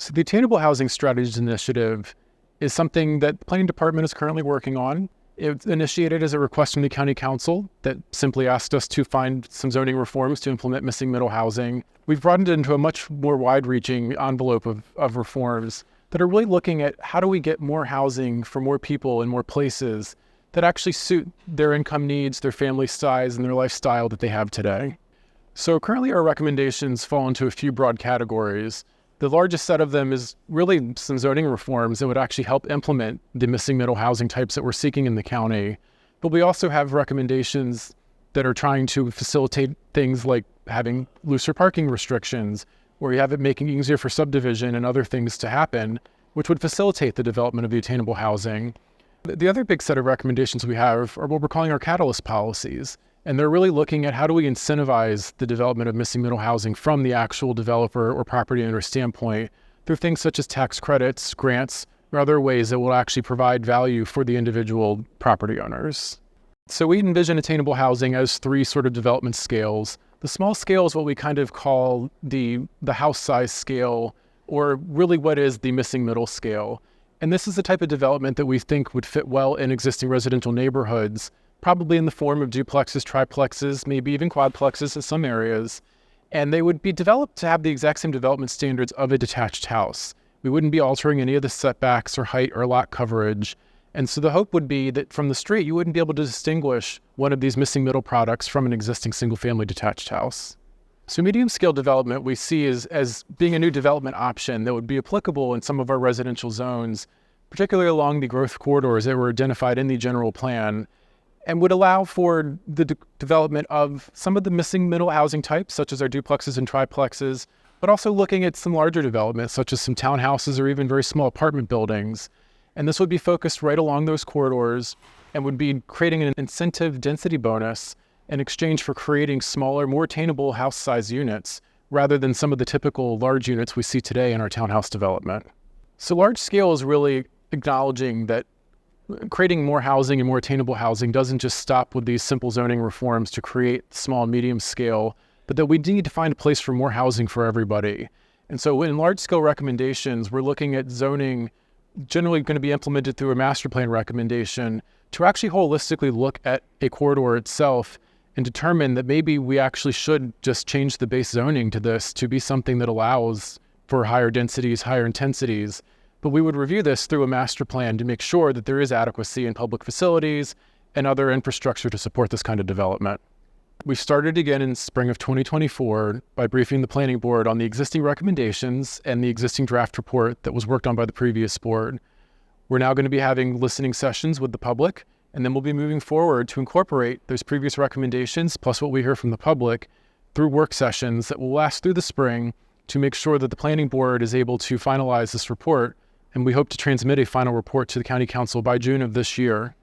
So the Attainable Housing Strategies Initiative is something that the Planning Department is currently working on. It initiated as a request from the County Council that simply asked us to find some zoning reforms to implement missing middle housing. We've broadened it into a much more wide-reaching envelope of reforms that are really looking at how do we get more housing for more people in more places that actually suit their income needs, their family size, and their lifestyle that they have today. So currently our recommendations fall into a few broad categories. The largest set of them is really some zoning reforms that would actually help implement the missing middle housing types that we're seeking in the county. But we also have recommendations that are trying to facilitate things like having looser parking restrictions, where you have it making it easier for subdivision and other things to happen, which would facilitate the development of the attainable housing. The other big set of recommendations we have are what we're calling our catalyst policies. And they're really looking at how do we incentivize the development of missing middle housing from the actual developer or property owner standpoint through things such as tax credits, grants, or other ways that will actually provide value for the individual property owners. So we envision attainable housing as three sort of development scales. The small scale is what we kind of call the house size scale, or really what is the missing middle scale. And this is the type of development that we think would fit well in existing residential neighborhoods, probably in the form of duplexes, triplexes, maybe even quadplexes in some areas. And they would be developed to have the exact same development standards of a detached house. We wouldn't be altering any of the setbacks or height or lot coverage. And so the hope would be that from the street, you wouldn't be able to distinguish one of these missing middle products from an existing single-family detached house. So medium-scale development we see as being a new development option that would be applicable in some of our residential zones, particularly along the growth corridors that were identified in the general plan, and would allow for the development of some of the missing middle housing types, such as our duplexes and triplexes, but also looking at some larger developments, such as some townhouses or even very small apartment buildings. And this would be focused right along those corridors and would be creating an incentive density bonus in exchange for creating smaller, more attainable house size units, rather than some of the typical large units we see today in our townhouse development. So large scale is really acknowledging that creating more housing and more attainable housing doesn't just stop with these simple zoning reforms to create small and medium scale, but that we need to find a place for more housing for everybody. And so in large scale recommendations, we're looking at zoning generally going to be implemented through a master plan recommendation to actually holistically look at a corridor itself and determine that maybe we actually should just change the base zoning to this to be something that allows for higher densities, higher intensities. But we would review this through a master plan to make sure that there is adequacy in public facilities and other infrastructure to support this kind of development. We started again in spring of 2024 by briefing the planning board on the existing recommendations and the existing draft report that was worked on by the previous board. We're now going to be having listening sessions with the public, and then we'll be moving forward to incorporate those previous recommendations plus what we hear from the public through work sessions that will last through the spring to make sure that the planning board is able to finalize this report. And we hope to transmit a final report to the County Council by June of this year.